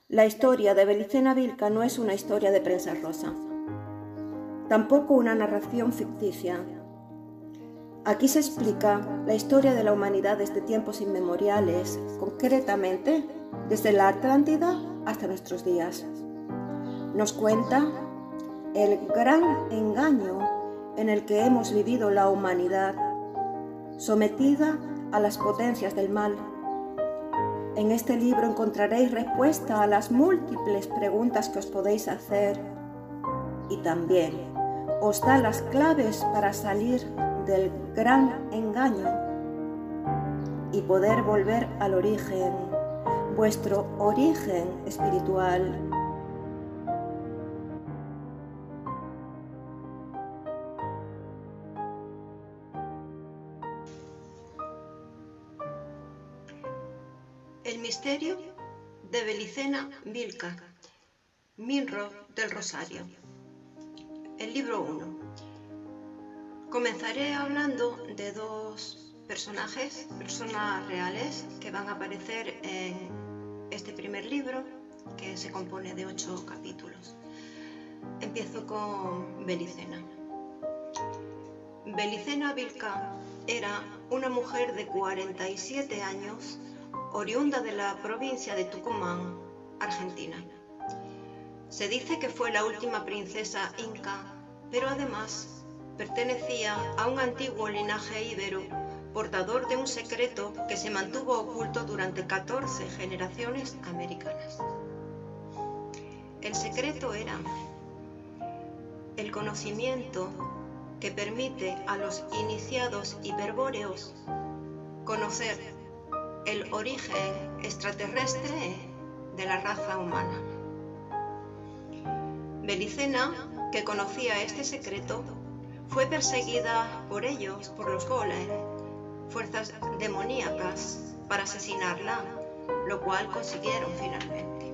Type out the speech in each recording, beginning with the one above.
La historia de Belicena Vilca no es una historia de prensa rosa, tampoco una narración ficticia. Aquí se explica la historia de la humanidad desde tiempos inmemoriales, concretamente desde la Atlántida hasta nuestros días. Nos cuenta el gran engaño en el que hemos vivido la humanidad, sometida a las potencias del mal. En este libro encontraréis respuesta a las múltiples preguntas que os podéis hacer y también os da las claves para salir del gran engaño y poder volver al origen, vuestro origen espiritual. El misterio de Belicena Vilca, Minro del Rosario. El libro 1. Comenzaré hablando de dos personas reales que van a aparecer en este primer libro, que se compone de 8 capítulos. Empiezo con Belicena. Belicena Vilca era una mujer de 47 años, oriunda de la provincia de Tucumán, Argentina. Se dice que fue la última princesa inca, pero además pertenecía a un antiguo linaje íbero, portador de un secreto que se mantuvo oculto durante 14 generaciones americanas. El secreto era el conocimiento que permite a los iniciados hiperbóreos conocer el origen extraterrestre de la raza humana. Belicena, que conocía este secreto, fue perseguida por ellos, por los golem, fuerzas demoníacas, para asesinarla, lo cual consiguieron finalmente.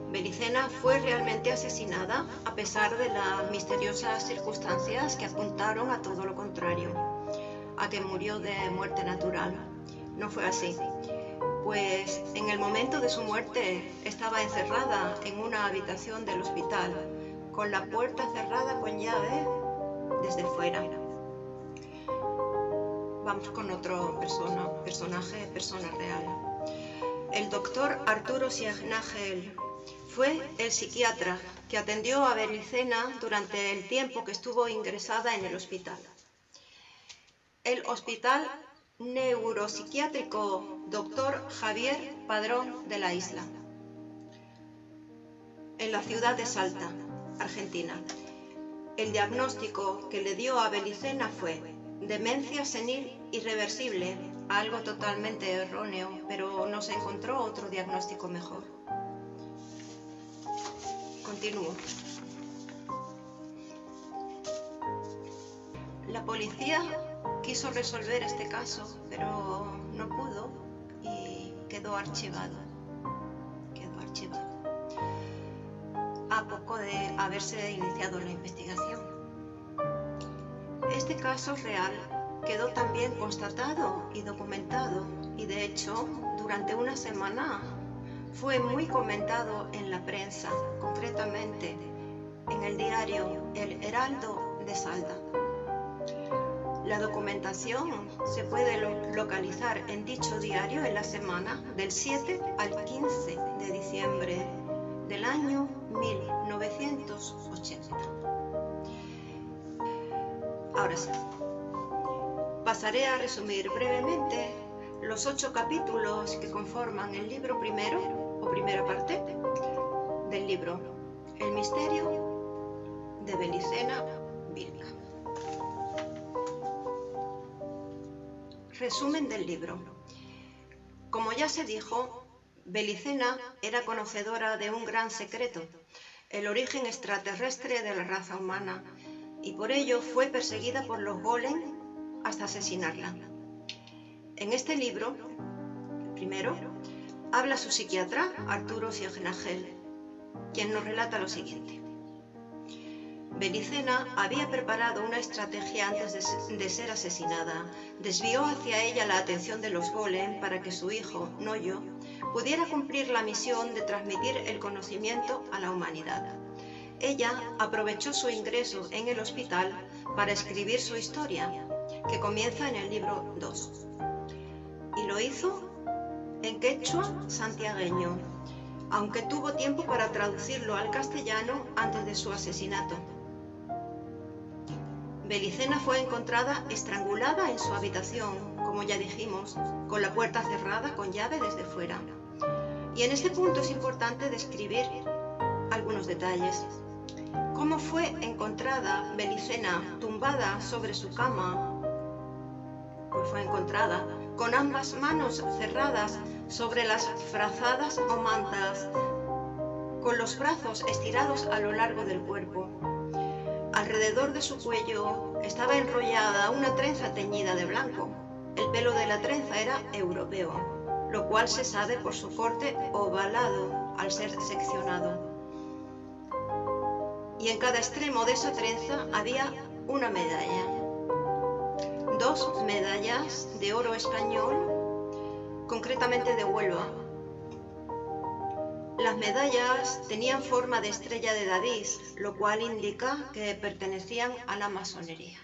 Belicena fue realmente asesinada a pesar de las misteriosas circunstancias que apuntaron a todo lo contrario, a que murió de muerte natural. No fue así, pues en el momento de su muerte estaba encerrada en una habitación del hospital, con la puerta cerrada con llave desde fuera. Vamos con otro persona real. El doctor Arturo Signagel fue el psiquiatra que atendió a Belicena durante el tiempo que estuvo ingresada en el hospital. El Hospital Neuropsiquiátrico Dr. Javier Padrón de la Isla, en la ciudad de Salta, Argentina. El diagnóstico que le dio a Belicena fue demencia senil irreversible, algo totalmente erróneo, pero no se encontró otro diagnóstico mejor. Continúo. La policía quiso resolver este caso, pero no pudo y quedó archivado. A poco de haberse iniciado la investigación. Este caso real quedó también constatado y documentado, y de hecho, durante una semana fue muy comentado en la prensa, concretamente en el diario El Heraldo de Salta. La documentación se puede localizar en dicho diario en la semana del 7 al 15 de diciembre del año 1980. Ahora sí, pasaré a resumir brevemente los 8 capítulos que conforman el libro primero, o primera parte, del libro El misterio de Belicena Vilca. Resumen del libro. Como ya se dijo, Belicena era conocedora de un gran secreto, el origen extraterrestre de la raza humana, y por ello fue perseguida por los golem hasta asesinarla. En este libro, primero, habla su psiquiatra, Arturo Signagel, quien nos relata lo siguiente. Belicena había preparado una estrategia antes de ser asesinada. Desvió hacia ella la atención de los golem para que su hijo, Noyo, pudiera cumplir la misión de transmitir el conocimiento a la humanidad. Ella aprovechó su ingreso en el hospital para escribir su historia, que comienza en el libro 2. Y lo hizo en quechua santiagueño, aunque tuvo tiempo para traducirlo al castellano antes de su asesinato. Belicena fue encontrada estrangulada en su habitación, como ya dijimos, con la puerta cerrada con llave desde fuera. Y en este punto es importante describir algunos detalles. ¿Cómo fue encontrada Belicena tumbada sobre su cama? Pues fue encontrada con ambas manos cerradas sobre las frazadas o mantas, con los brazos estirados a lo largo del cuerpo. Alrededor de su cuello estaba enrollada una trenza teñida de blanco. El pelo de la trenza era europeo, lo cual se sabe por su corte ovalado al ser seccionado. Y en cada extremo de esa trenza había una medalla. 2 medallas de oro español, concretamente de Huelva. Las medallas tenían forma de estrella de David, lo cual indica que pertenecían a la masonería.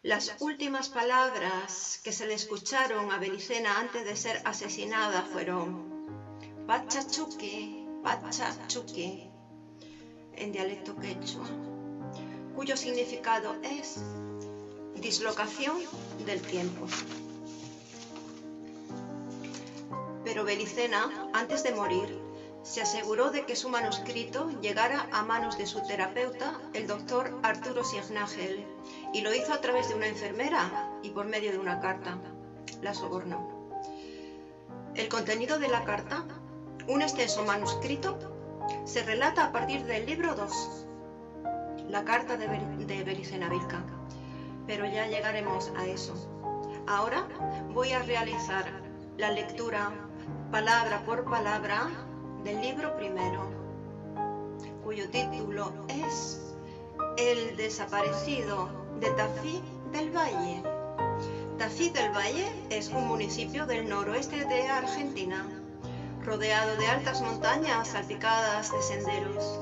Las últimas palabras que se le escucharon a Belicena antes de ser asesinada fueron Pachachuqui, Pachachuqui, en dialecto quechua, cuyo significado es dislocación del tiempo. Pero Belicena, antes de morir, se aseguró de que su manuscrito llegara a manos de su terapeuta, el doctor Arturo Signagel, y lo hizo a través de una enfermera y por medio de una carta. La sobornó. El contenido de la carta, un extenso manuscrito, se relata a partir del libro 2, la carta de Belicena Vilca, pero ya llegaremos a eso. Ahora voy a realizar la lectura palabra por palabra del libro primero, cuyo título es El desaparecido de Tafí del Valle. Tafí del Valle es un municipio del noroeste de Argentina, rodeado de altas montañas salpicadas de senderos.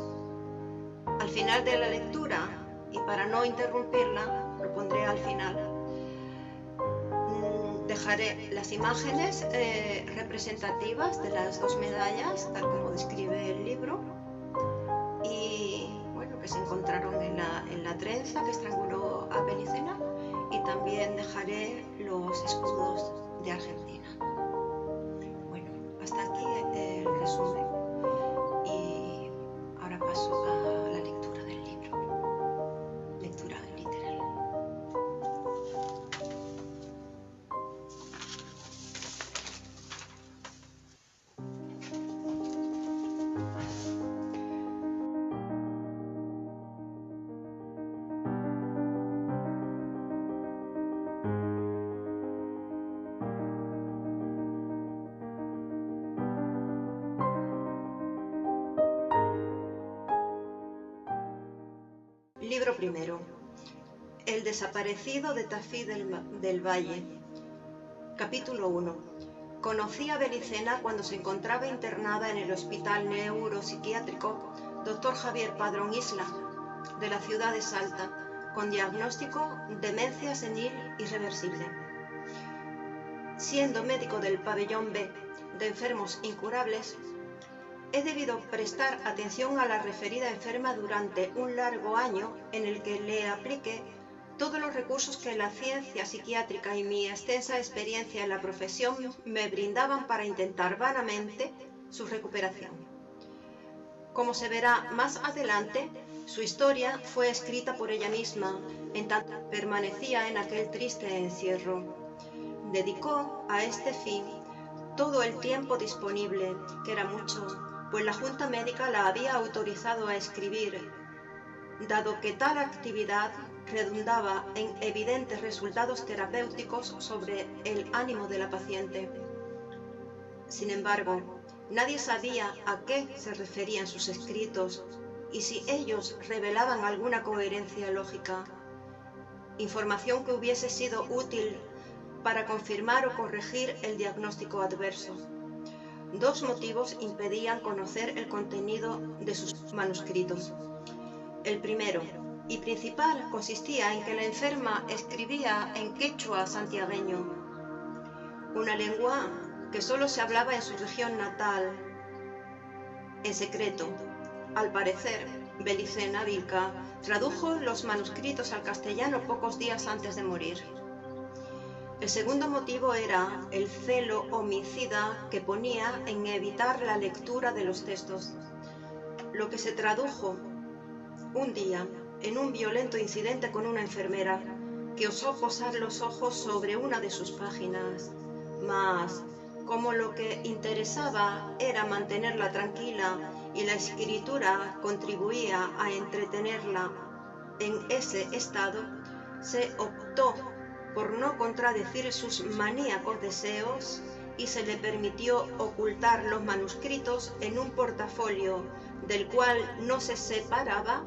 Al final de la lectura, y para no interrumpirla, lo pondré al final, dejaré las imágenes representativas de las 2 medallas, tal como describe el libro, y bueno, que se encontraron en la trenza que estranguló a Belicena, y también dejaré los escudos de Argentina. Bueno, hasta aquí el resumen, y ahora paso a la lectura del libro, lectura literal. Libro primero. El desaparecido de Tafí del Valle. Capítulo 1. Conocí a Belicena cuando se encontraba internada en el Hospital Neuropsiquiátrico Dr. Javier Padrón Isla, de la ciudad de Salta, con diagnóstico demencia senil irreversible. Siendo médico del pabellón B de enfermos incurables, he debido prestar atención a la referida enferma durante un largo año en el que le apliqué todos los recursos que la ciencia psiquiátrica y mi extensa experiencia en la profesión me brindaban para intentar vanamente su recuperación. Como se verá más adelante, su historia fue escrita por ella misma, en tanto permanecía en aquel triste encierro. Dedicó a este fin todo el tiempo disponible, que era mucho, pues la Junta Médica la había autorizado a escribir, dado que tal actividad redundaba en evidentes resultados terapéuticos sobre el ánimo de la paciente. Sin embargo, nadie sabía a qué se referían sus escritos y si ellos revelaban alguna coherencia lógica, información que hubiese sido útil para confirmar o corregir el diagnóstico adverso. Dos motivos impedían conocer el contenido de sus manuscritos. El primero y principal consistía en que la enferma escribía en quechua santiagueño, una lengua que solo se hablaba en su región natal. En secreto, al parecer, Belicena Vilca tradujo los manuscritos al castellano pocos días antes de morir. El segundo motivo era el celo homicida que ponía en evitar la lectura de los textos, lo que se tradujo un día en un violento incidente con una enfermera que osó posar los ojos sobre una de sus páginas. Mas, como lo que interesaba era mantenerla tranquila y la escritura contribuía a entretenerla en ese estado, se optó por no contradecir sus maníacos deseos y se le permitió ocultar los manuscritos en un portafolio del cual no se separaba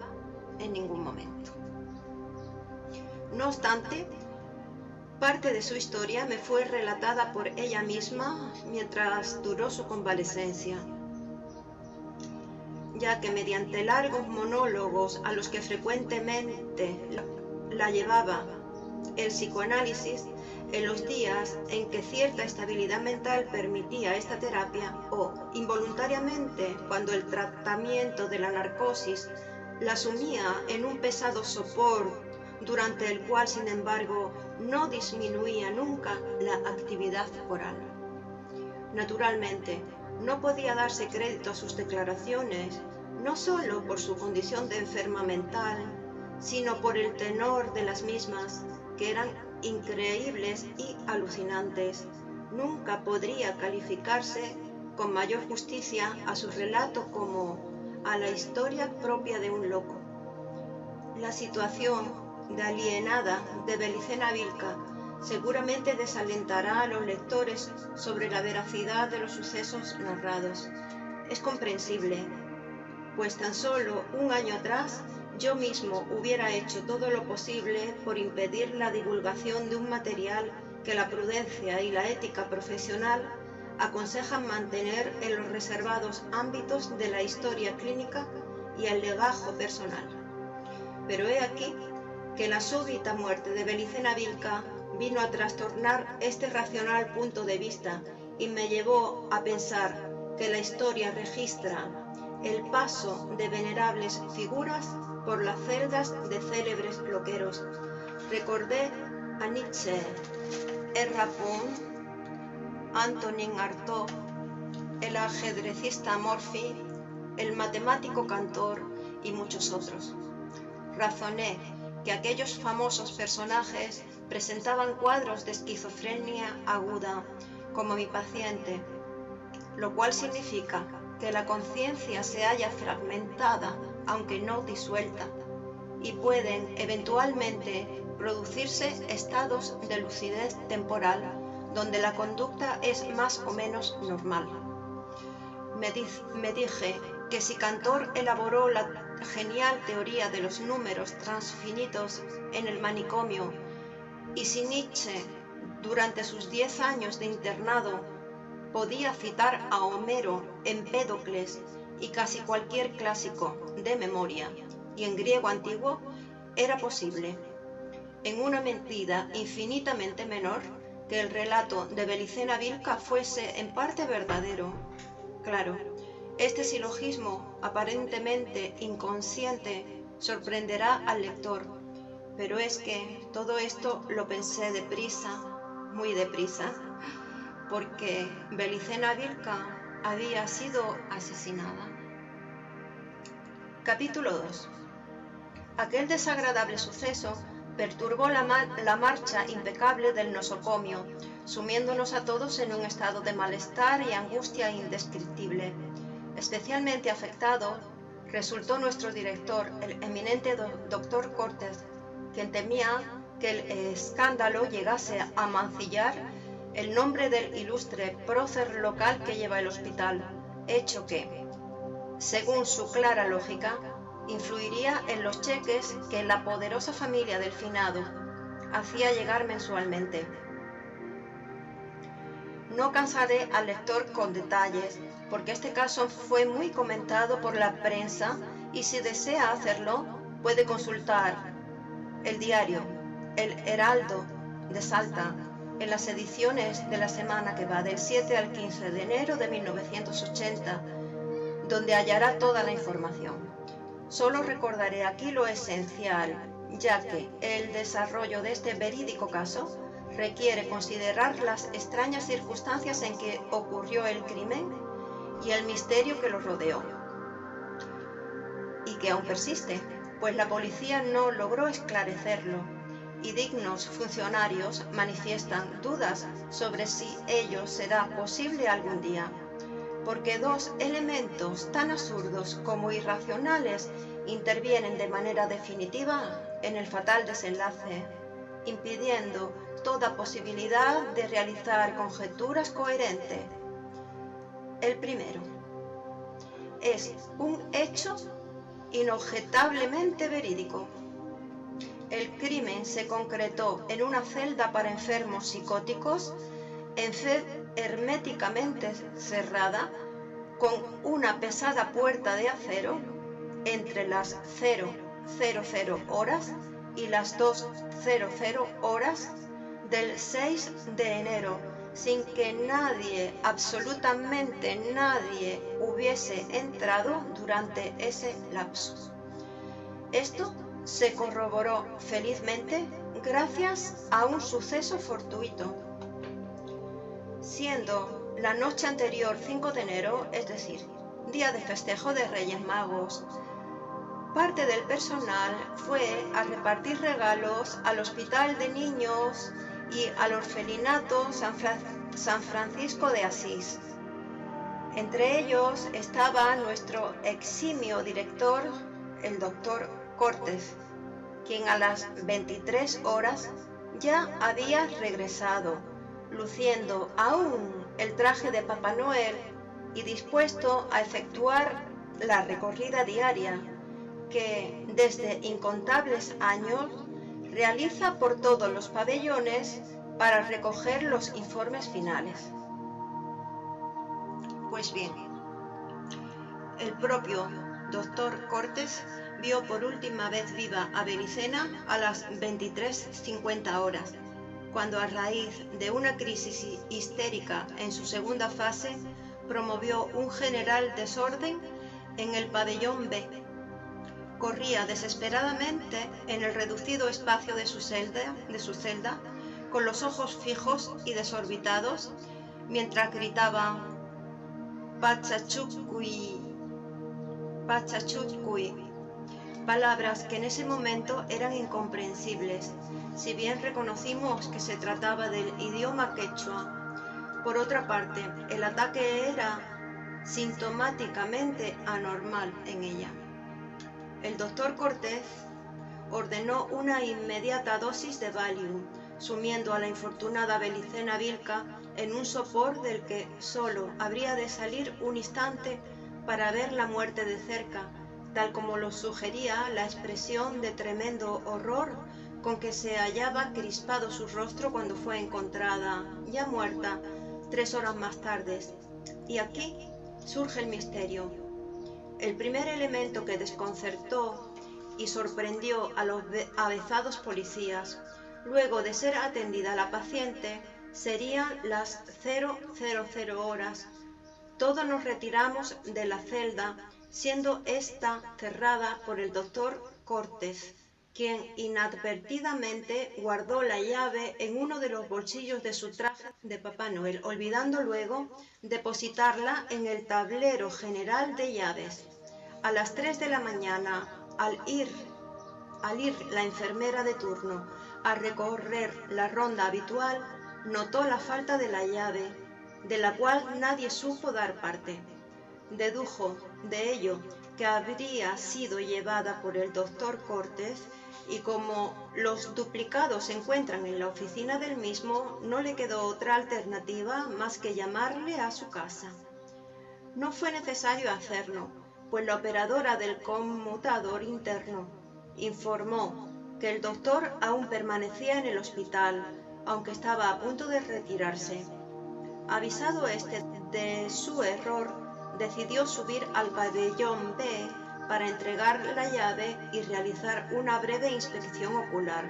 en ningún momento. No obstante, parte de su historia me fue relatada por ella misma mientras duró su convalecencia, ya que mediante largos monólogos a los que frecuentemente la llevaba el psicoanálisis, en los días en que cierta estabilidad mental permitía esta terapia o involuntariamente cuando el tratamiento de la narcosis la sumía en un pesado sopor durante el cual, sin embargo, no disminuía nunca la actividad oral. Naturalmente, no podía darse crédito a sus declaraciones, no solo por su condición de enferma mental, sino por el tenor de las mismas, que eran increíbles y alucinantes. Nunca podría calificarse con mayor justicia a su relato como a la historia propia de un loco. La situación de alienada de Belicena Vilca seguramente desalentará a los lectores sobre la veracidad de los sucesos narrados. Es comprensible, pues tan solo un año atrás yo mismo hubiera hecho todo lo posible por impedir la divulgación de un material que la prudencia y la ética profesional aconsejan mantener en los reservados ámbitos de la historia clínica y el legajo personal. Pero he aquí que la súbita muerte de Belicena Vilca vino a trastornar este racional punto de vista y me llevó a pensar que la historia registra el paso de venerables figuras por las celdas de célebres loqueros. Recordé a Nietzsche, R. Antonin Artaud, el ajedrecista Morphy, el matemático Cantor y muchos otros. Razoné que aquellos famosos personajes presentaban cuadros de esquizofrenia aguda, como mi paciente, lo cual significa que la conciencia se halla fragmentada, aunque no disuelta, y pueden eventualmente producirse estados de lucidez temporal, donde la conducta es más o menos normal. Me dije que si Cantor elaboró la genial teoría de los números transfinitos en el manicomio, y si Nietzsche, durante sus 10 años de internado, podía citar a Homero, Empédocles y casi cualquier clásico de memoria, y en griego antiguo, era posible, en una medida infinitamente menor, que el relato de Belicena Vilca fuese en parte verdadero. Claro, este silogismo aparentemente inconsciente sorprenderá al lector, pero es que todo esto lo pensé deprisa, muy deprisa, porque Belicena Vilca había sido asesinada. Capítulo 2. Aquel desagradable suceso perturbó la marcha impecable del nosocomio, sumiéndonos a todos en un estado de malestar y angustia indescriptible. Especialmente afectado resultó nuestro director, el eminente doctor Cortés, quien temía que el escándalo llegase a mancillar el nombre del ilustre prócer local que lleva el hospital, hecho que, según su clara lógica, influiría en los cheques que la poderosa familia del finado hacía llegar mensualmente. No cansaré al lector con detalles, porque este caso fue muy comentado por la prensa y si desea hacerlo, puede consultar el diario El Heraldo de Salta en las ediciones de la semana que va del 7 al 15 de enero de 1980, donde hallará toda la información. Solo recordaré aquí lo esencial, ya que el desarrollo de este verídico caso requiere considerar las extrañas circunstancias en que ocurrió el crimen y el misterio que lo rodeó, y que aún persiste, pues la policía no logró esclarecerlo, y dignos funcionarios manifiestan dudas sobre si ello será posible algún día, porque dos elementos tan absurdos como irracionales intervienen de manera definitiva en el fatal desenlace, impidiendo toda posibilidad de realizar conjeturas coherentes. El primero es un hecho inobjetablemente verídico. El crimen se concretó en una celda para enfermos psicóticos, herméticamente cerrada, con una pesada puerta de acero entre las 0:00 horas y las 2:00 horas del 6 de enero, sin que nadie, absolutamente nadie, hubiese entrado durante ese lapso. Esto se corroboró felizmente gracias a un suceso fortuito. Siendo la noche anterior 5 de enero, es decir, día de festejo de Reyes Magos, parte del personal fue a repartir regalos al Hospital de Niños y al Orfelinato San Francisco de Asís. Entre ellos estaba nuestro eximio director, el doctor Cortés, quien a las 23 horas ya había regresado, luciendo aún el traje de Papá Noel y dispuesto a efectuar la recorrida diaria que desde incontables años realiza por todos los pabellones para recoger los informes finales. Pues bien, el propio doctor Cortés vio por última vez viva a Belicena a las 23:50 horas, cuando a raíz de una crisis histérica en su segunda fase, promovió un general desorden en el pabellón B. Corría desesperadamente en el reducido espacio de su celda, con los ojos fijos y desorbitados, mientras gritaba "Pachacucuy, Pachacucuy", palabras que en ese momento eran incomprensibles, si bien reconocimos que se trataba del idioma quechua. Por otra parte, el ataque era sintomáticamente anormal en ella. El doctor Cortés ordenó una inmediata dosis de Valium, sumiendo a la infortunada Belicena Vilca en un sopor del que solo habría de salir un instante para ver la muerte de cerca, tal como lo sugería la expresión de tremendo horror con que se hallaba crispado su rostro cuando fue encontrada, ya muerta, 3 horas más tarde. Y aquí surge el misterio. El primer elemento que desconcertó y sorprendió a los avezados policías, luego de ser atendida la paciente, serían las 0:00 horas. Todos nos retiramos de la celda, siendo esta cerrada por el doctor Cortés, quien inadvertidamente guardó la llave en uno de los bolsillos de su traje de Papá Noel, olvidando luego depositarla en el tablero general de llaves. A las 3 de la mañana, al ir la enfermera de turno a recorrer la ronda habitual, notó la falta de la llave, de la cual nadie supo dar parte. Dedujo de ello que habría sido llevada por el doctor Cortés, y como los duplicados se encuentran en la oficina del mismo, no le quedó otra alternativa más que llamarle a su casa. No fue necesario hacerlo, pues la operadora del conmutador interno informó que el doctor aún permanecía en el hospital, aunque estaba a punto de retirarse. Avisado este de su error, decidió subir al pabellón B para entregar la llave y realizar una breve inspección ocular.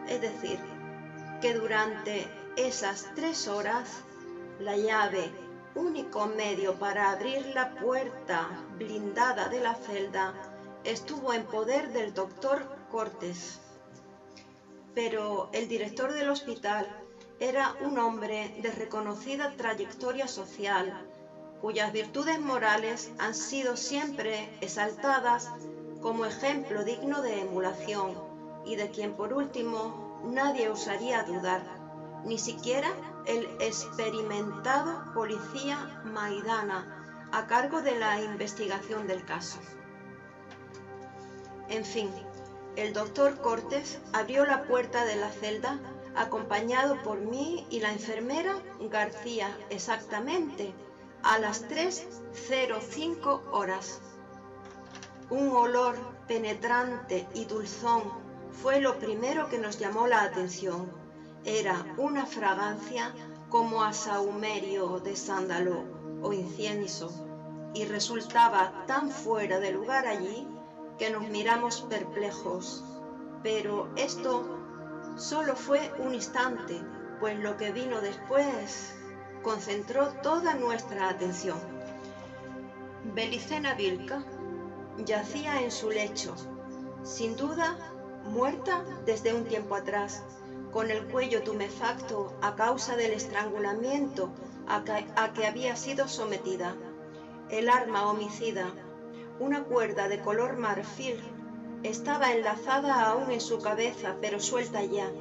Es decir, que durante esas 3 horas, la llave, único medio para abrir la puerta blindada de la celda, estuvo en poder del doctor Cortés. Pero el director del hospital era un hombre de reconocida trayectoria social, cuyas virtudes morales han sido siempre exaltadas como ejemplo digno de emulación y de quien por último nadie osaría dudar, ni siquiera el experimentado policía Maidana, a cargo de la investigación del caso. En fin, el doctor Cortés abrió la puerta de la celda acompañado por mí y la enfermera García exactamente a las 3:05 horas. Un olor penetrante y dulzón fue lo primero que nos llamó la atención. Era una fragancia como a sahumerio de sándalo o incienso, y resultaba tan fuera de lugar allí que nos miramos perplejos. Pero esto solo fue un instante, pues lo que vino después concentró toda nuestra atención. Belicena Vilca yacía en su lecho, sin duda muerta desde un tiempo atrás, con el cuello tumefacto a causa del estrangulamiento a que había sido sometida. El arma homicida, una cuerda de color marfil, estaba enlazada aún en su cabeza, pero suelta ya,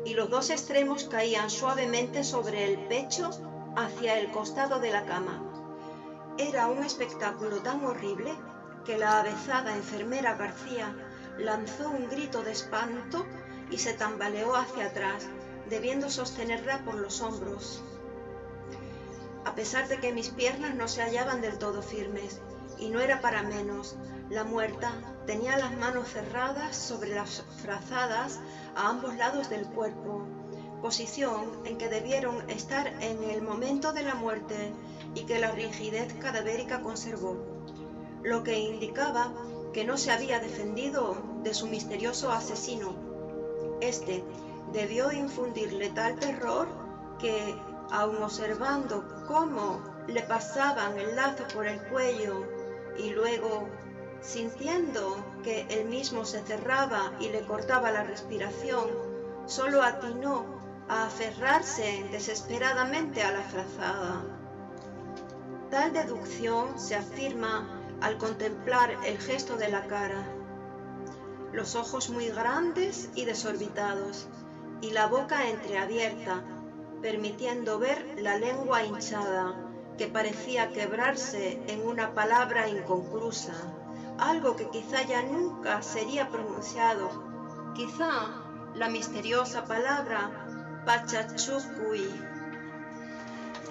y los dos extremos caían suavemente sobre el pecho hacia el costado de la cama. Era un espectáculo tan horrible que la avezada enfermera García lanzó un grito de espanto y se tambaleó hacia atrás, debiendo sostenerla por los hombros. A pesar de que mis piernas no se hallaban del todo firmes, y no era para menos, la muerta tenía las manos cerradas sobre las frazadas a ambos lados del cuerpo, posición en que debieron estar en el momento de la muerte y que la rigidez cadavérica conservó, lo que indicaba que no se había defendido de su misterioso asesino. Este debió infundirle tal terror que, aun observando cómo le pasaban el lazo por el cuello y luego sintiendo que él mismo se cerraba y le cortaba la respiración, solo atinó a aferrarse desesperadamente a la frazada. Tal deducción se afirma al contemplar el gesto de la cara, los ojos muy grandes y desorbitados, y la boca entreabierta, permitiendo ver la lengua hinchada, que parecía quebrarse en una palabra inconclusa, algo que quizá ya nunca sería pronunciado, quizá la misteriosa palabra Pachachucuy.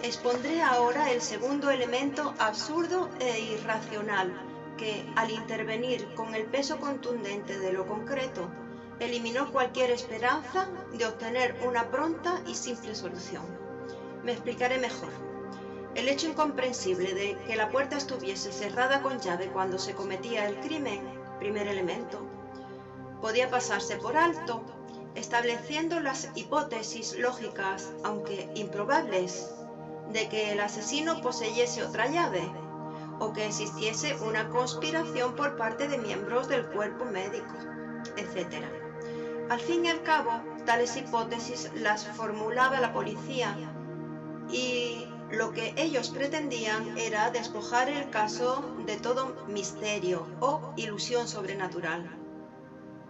Expondré ahora el segundo elemento absurdo e irracional, que, al intervenir con el peso contundente de lo concreto, eliminó cualquier esperanza de obtener una pronta y simple solución. Me explicaré mejor. El hecho incomprensible de que la puerta estuviese cerrada con llave cuando se cometía el crimen, primer elemento, podía pasarse por alto, estableciendo las hipótesis lógicas, aunque improbables, de que el asesino poseyese otra llave, o que existiese una conspiración por parte de miembros del cuerpo médico, etc. Al fin y al cabo, tales hipótesis las formulaba la policía, y lo que ellos pretendían era despojar el caso de todo misterio o ilusión sobrenatural.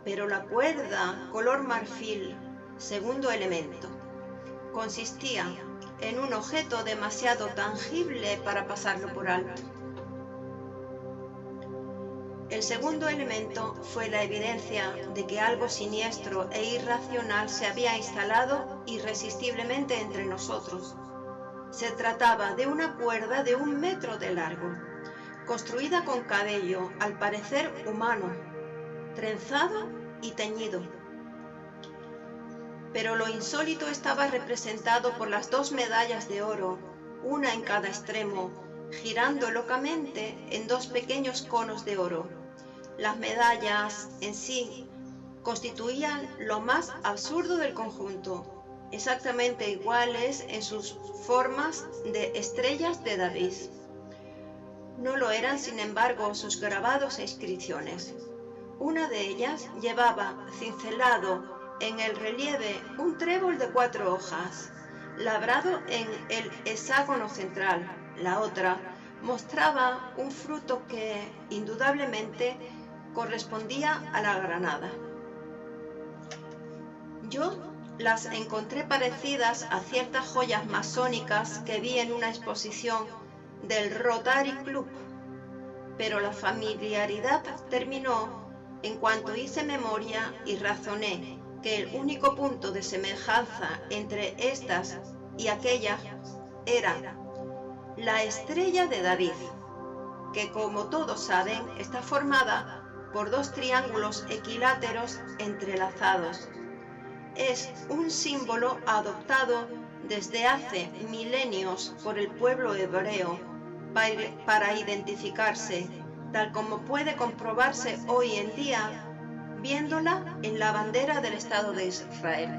Pero la cuerda color marfil, segundo elemento, consistía en un objeto demasiado tangible para pasarlo por alto. El segundo elemento fue la evidencia de que algo siniestro e irracional se había instalado irresistiblemente entre nosotros. Se trataba de una cuerda de 1 metro de largo, construida con cabello, al parecer humano, trenzado y teñido. pero lo insólito estaba representado por las 2 medallas de oro, una en cada extremo, girando locamente en 2 pequeños conos de oro. Las medallas en sí constituían lo más absurdo del conjunto, exactamente iguales en sus formas de estrellas de David. No lo eran, sin embargo, sus grabados e inscripciones. Una de ellas llevaba cincelado en el relieve un trébol de 4 hojas, labrado en el hexágono central. La otra mostraba un fruto que, indudablemente, correspondía a la granada. Yo las encontré parecidas a ciertas joyas masónicas que vi en una exposición del Rotary Club, pero la familiaridad terminó en cuanto hice memoria y razoné que el único punto de semejanza entre estas y aquellas era la estrella de David, que, como todos saben, está formada por 2 triángulos equiláteros entrelazados. Es un símbolo adoptado desde hace milenios por el pueblo hebreo para identificarse, tal como puede comprobarse hoy en día viéndola en la bandera del Estado de Israel.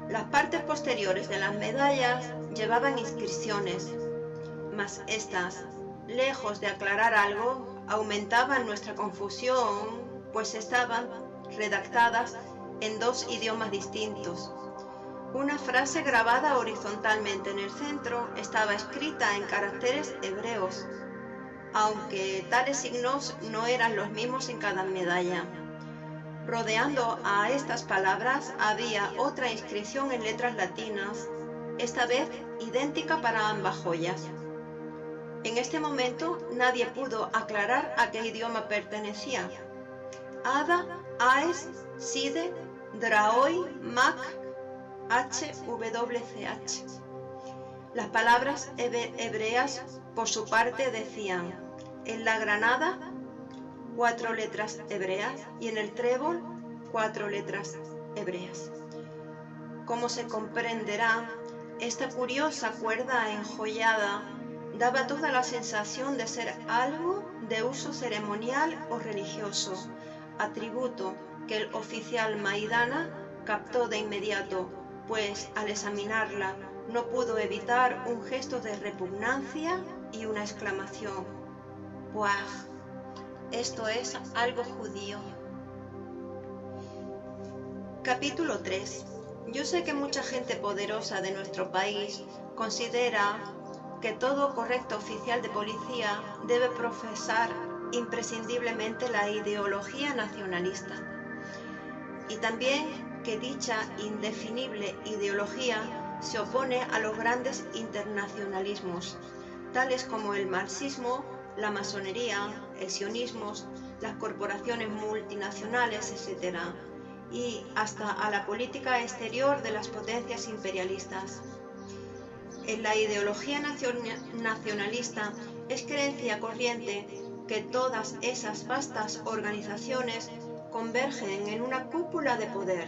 Las partes posteriores de las medallas llevaban inscripciones, mas estas, lejos de aclarar algo, aumentaban nuestra confusión, pues estaban redactadas en 2 idiomas distintos. Una frase grabada horizontalmente en el centro estaba escrita en caracteres hebreos, aunque tales signos no eran los mismos en cada medalla. Rodeando a estas palabras había otra inscripción en letras latinas, esta vez idéntica para ambas joyas. En este momento nadie pudo aclarar a qué idioma pertenecía. Ada, Aes, Side, Draoi, Mac, HWCH. Las palabras hebreas, por su parte, decían: en la granada, 4 letras hebreas, y en el trébol, 4 letras hebreas. Como se comprenderá, esta curiosa cuerda enjollada daba toda la sensación de ser algo de uso ceremonial o religioso, atributo que el oficial Maidana captó de inmediato, pues al examinarla no pudo evitar un gesto de repugnancia y una exclamación: ¡buah! Esto es algo judío. Capítulo 3. Yo sé que mucha gente poderosa de nuestro país considera que todo correcto oficial de policía debe profesar imprescindiblemente la ideología nacionalista, y también que dicha indefinible ideología se opone a los grandes internacionalismos, tales como el marxismo, la masonería, el sionismo, las corporaciones multinacionales, etc., y hasta a la política exterior de las potencias imperialistas. En la ideología nacionalista es creencia corriente que todas esas vastas organizaciones convergen en una cúpula de poder,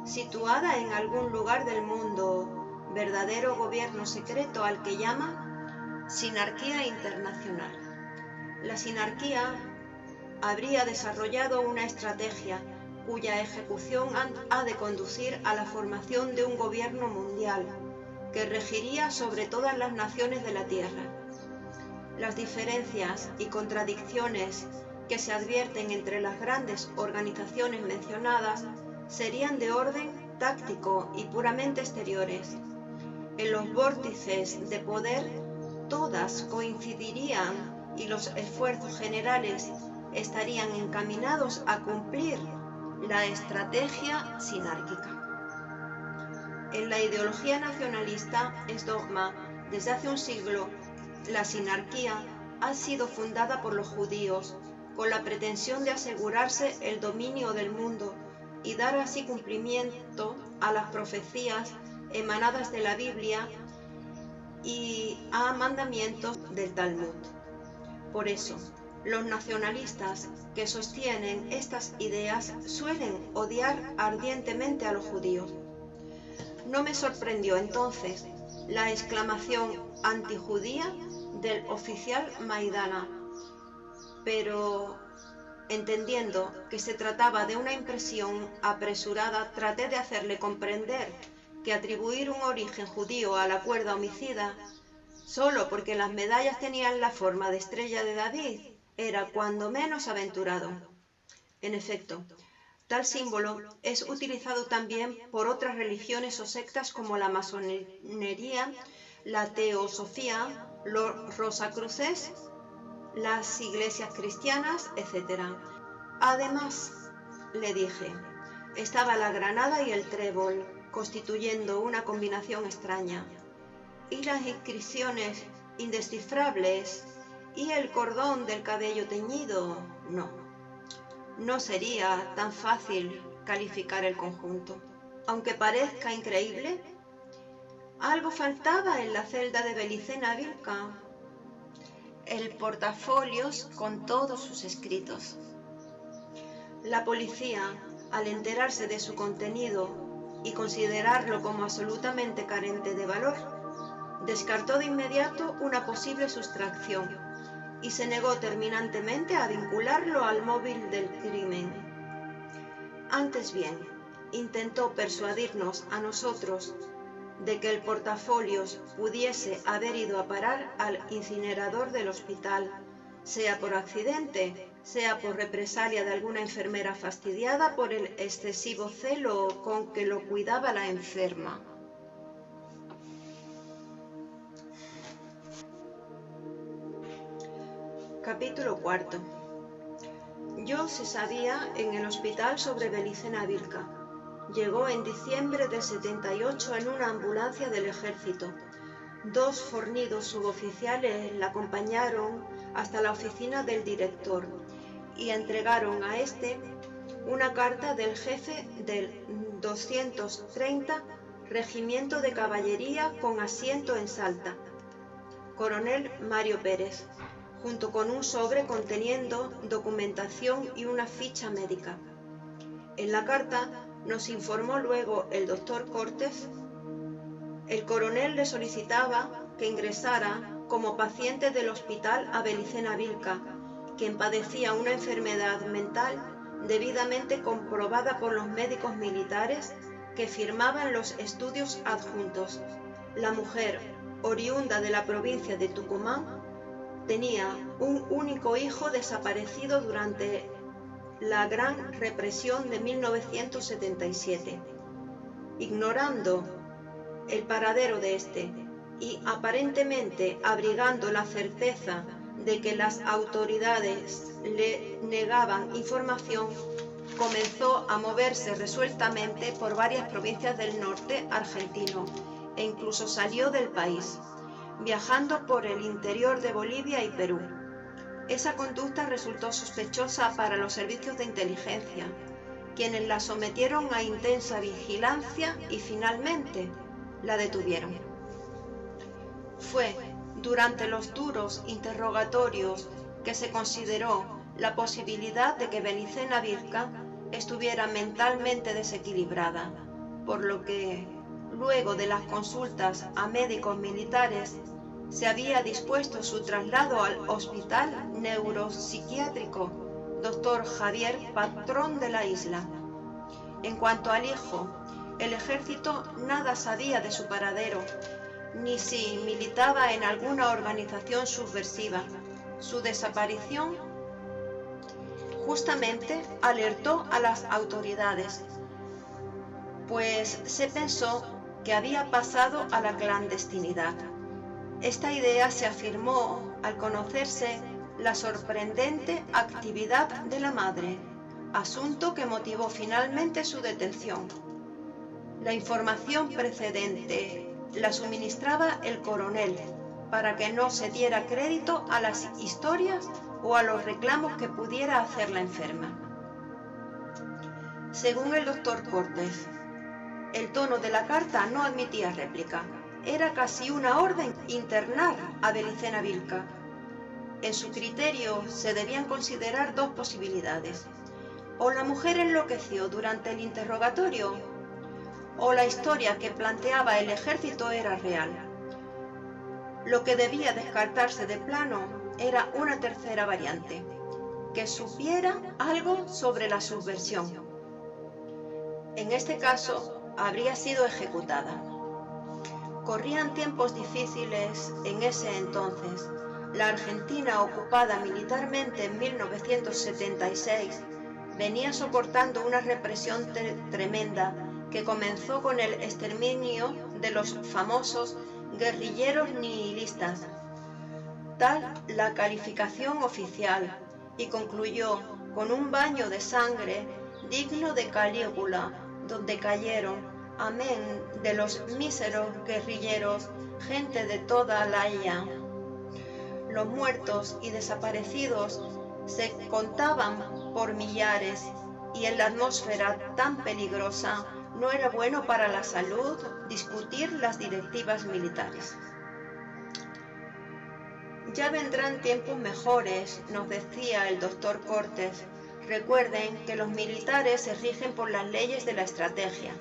situada en algún lugar del mundo, verdadero gobierno secreto al que llama sinarquía internacional. La sinarquía habría desarrollado una estrategia cuya ejecución ha de conducir a la formación de un gobierno mundial que regiría sobre todas las naciones de la Tierra. Las diferencias y contradicciones que se advierten entre las grandes organizaciones mencionadas serían de orden táctico y puramente exteriores. En los vórtices de poder todas coincidirían y los esfuerzos generales estarían encaminados a cumplir la estrategia sinárquica. En la ideología nacionalista es dogma desde hace un siglo. La sinarquía ha sido fundada por los judíos con la pretensión de asegurarse el dominio del mundo y dar así cumplimiento a las profecías emanadas de la Biblia y a mandamientos del Talmud. Por eso, Los nacionalistas que sostienen estas ideas suelen odiar ardientemente a los judíos. No me sorprendió entonces la exclamación antijudía del oficial Maidana, pero entendiendo que se trataba de una impresión apresurada, traté de hacerle comprender que atribuir un origen judío a la cuerda homicida, solo porque las medallas tenían la forma de estrella de David, era cuando menos aventurado. En efecto, tal símbolo es utilizado también por otras religiones o sectas como la masonería, la teosofía, los rosacruces, las iglesias cristianas, etc. Además, le dije, estaba la granada y el trébol, constituyendo una combinación extraña, y las inscripciones indescifrables y el cordón del cabello teñido, no sería tan fácil calificar el conjunto. Aunque parezca increíble, algo faltaba en la celda de Belicena Vilca: el portafolios con todos sus escritos. La policía, al enterarse de su contenido y considerarlo como absolutamente carente de valor, descartó de inmediato una posible sustracción y se negó terminantemente a vincularlo al móvil del crimen. Antes bien, intentó persuadirnos a nosotros de que el portafolios pudiese haber ido a parar al incinerador del hospital, sea por accidente, sea por represalia de alguna enfermera fastidiada por el excesivo celo con que lo cuidaba la enferma. Capítulo 4. Yo se sabía en el hospital sobre Belicena Vilca. Llegó en diciembre del 78 en una ambulancia del ejército. 2 fornidos suboficiales la acompañaron hasta la oficina del director y entregaron a este una carta del jefe del 230 Regimiento de Caballería con asiento en Salta, coronel Mario Pérez, junto con un sobre conteniendo documentación y una ficha médica. En la carta nos informó luego el doctor Cortés. El coronel le solicitaba que ingresara como paciente del hospital a Belicena Vilca, quien padecía una enfermedad mental debidamente comprobada por los médicos militares que firmaban los estudios adjuntos. La mujer, oriunda de la provincia de Tucumán, tenía un único hijo desaparecido durante la gran represión de 1977. Ignorando el paradero de este y aparentemente abrigando la certeza de que las autoridades le negaban información, comenzó a moverse resueltamente por varias provincias del norte argentino e incluso salió del país, viajando por el interior de Bolivia y Perú. Esa conducta resultó sospechosa para los servicios de inteligencia, quienes la sometieron a intensa vigilancia y finalmente la detuvieron. Fue durante los duros interrogatorios que se consideró la posibilidad de que Belicena Vilca estuviera mentalmente desequilibrada, por lo que, luego de las consultas a médicos militares, se había dispuesto su traslado al Hospital Neuropsiquiátrico Dr. Javier Patrón de la isla. En cuanto al hijo, el ejército nada sabía de su paradero, ni si militaba en alguna organización subversiva. Su desaparición justamente alertó a las autoridades, pues se pensó que había pasado a la clandestinidad. Esta idea se afirmó al conocerse la sorprendente actividad de la madre, asunto que motivó finalmente su detención. La información precedente la suministraba el coronel para que no se diera crédito a las historias o a los reclamos que pudiera hacer la enferma. Según el doctor Cortés, el tono de la carta no admitía réplica. Era casi una orden internar a Belicena Vilca. En su criterio se debían considerar dos posibilidades: o la mujer enloqueció durante el interrogatorio, o la historia que planteaba el ejército era real. Lo que debía descartarse de plano era una tercera variante, que supiera algo sobre la subversión. En este caso, habría sido ejecutada. Corrían tiempos difíciles en ese entonces. La Argentina, ocupada militarmente en 1976, venía soportando una represión tremenda que comenzó con el exterminio de los famosos guerrilleros nihilistas, tal la calificación oficial, y concluyó con un baño de sangre digno de Calígula, donde cayeron, amén de los míseros guerrilleros, gente de toda la Haya. Los muertos y desaparecidos se contaban por millares, y en la atmósfera tan peligrosa no era bueno para la salud discutir las directivas militares. Ya vendrán tiempos mejores, nos decía el doctor Cortés. Recuerden que los militares se rigen por las leyes de la estrategia.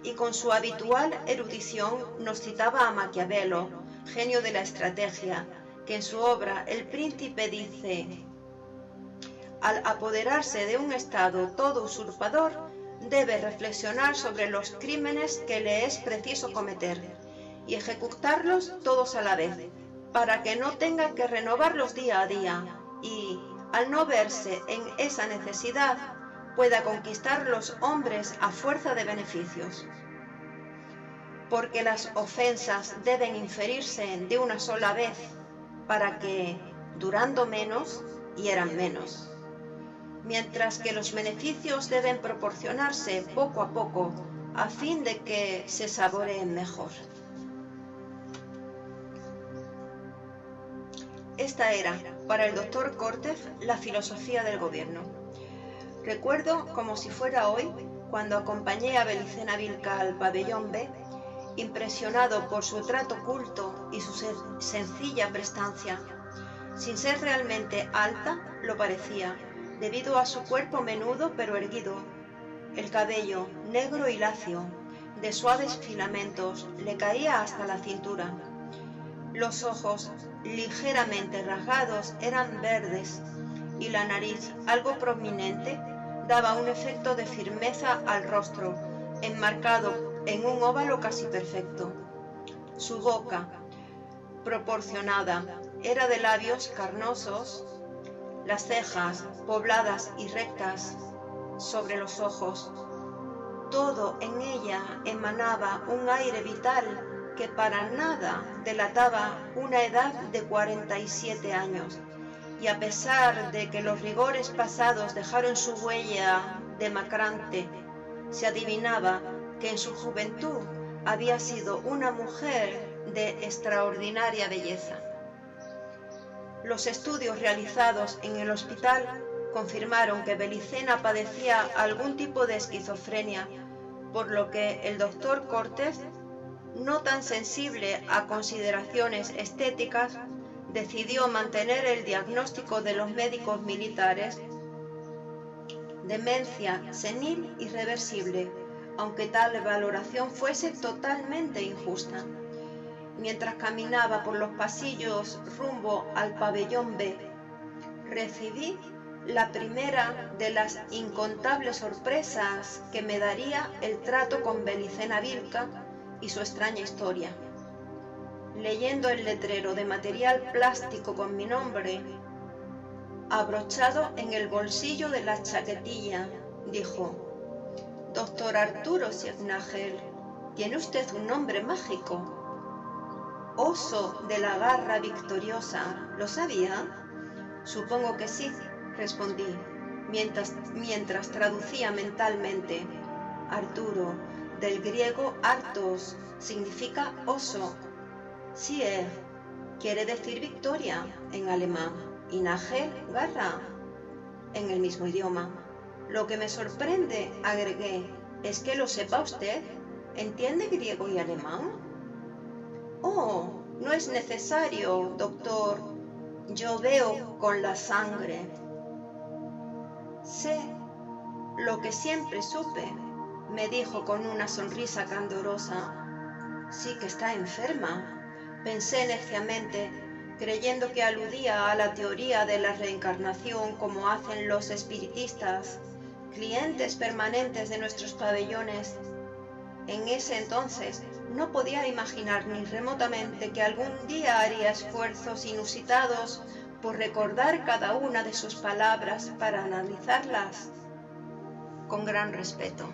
Y con su habitual erudición nos citaba a Maquiavelo, genio de la estrategia, que en su obra El Príncipe dice: al apoderarse de un estado todo usurpador, debe reflexionar sobre los crímenes que le es preciso cometer y ejecutarlos todos a la vez, para que no tenga que renovarlos día a día y, al no verse en esa necesidad, pueda conquistar los hombres a fuerza de beneficios. Porque las ofensas deben inferirse de una sola vez, para que, durando menos, hieran menos, mientras que los beneficios deben proporcionarse poco a poco, a fin de que se saboreen mejor. Esta era, para el doctor Cortés, la filosofía del gobierno. Recuerdo, como si fuera hoy, cuando acompañé a Belicena Vilca al pabellón B, impresionado por su trato culto y su sencilla prestancia. Sin ser realmente alta, lo parecía, debido a su cuerpo menudo pero erguido. El cabello, negro y lacio, de suaves filamentos, le caía hasta la cintura. Los ojos, ligeramente rasgados, eran verdes, y la nariz, algo prominente, daba un efecto de firmeza al rostro, enmarcado en un óvalo casi perfecto. Su boca, proporcionada, era de labios carnosos, las cejas pobladas y rectas sobre los ojos. Todo en ella emanaba un aire vital que para nada delataba una edad de 47 años, y a pesar de que los rigores pasados dejaron su huella demacrante, se adivinaba que en su juventud había sido una mujer de extraordinaria belleza. Los estudios realizados en el hospital confirmaron que Belicena padecía algún tipo de esquizofrenia, por lo que el doctor Cortés, no tan sensible a consideraciones estéticas, decidió mantener el diagnóstico de los médicos militares: demencia senil irreversible, aunque tal valoración fuese totalmente injusta. Mientras caminaba por los pasillos rumbo al pabellón B, recibí la primera de las incontables sorpresas que me daría el trato con Belicena Vilca y su extraña historia. Leyendo el letrero de material plástico con mi nombre, abrochado en el bolsillo de la chaquetilla, dijo: «Doctor Arturo Signagel, tiene usted un nombre mágico. Oso de la garra victoriosa, ¿lo sabía?» «Supongo que sí», respondí, mientras traducía mentalmente. Arturo, del griego artos, significa oso. Sieg quiere decir victoria en alemán, y Nagel, garra, en el mismo idioma. «Lo que me sorprende», agregué, «es que lo sepa usted. ¿Entiende griego y alemán?» «Oh, no es necesario, doctor. yo veo con la sangre. Sé lo que siempre supe, me dijo con una sonrisa candorosa. Sí que está enferma, pensé neciamente, creyendo que aludía a la teoría de la reencarnación como hacen los espiritistas, clientes permanentes de nuestros pabellones. En ese entonces no podía imaginar ni remotamente que algún día haría esfuerzos inusitados por recordar cada una de sus palabras para analizarlas con gran respeto.